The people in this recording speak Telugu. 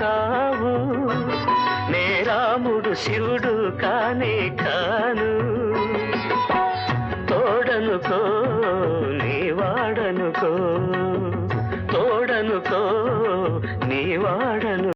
కావు, నే రాముడు శివుడు కానే కాను. తోడనుకో నీ వాడనుకో, తోడనుకో నీ వాడను.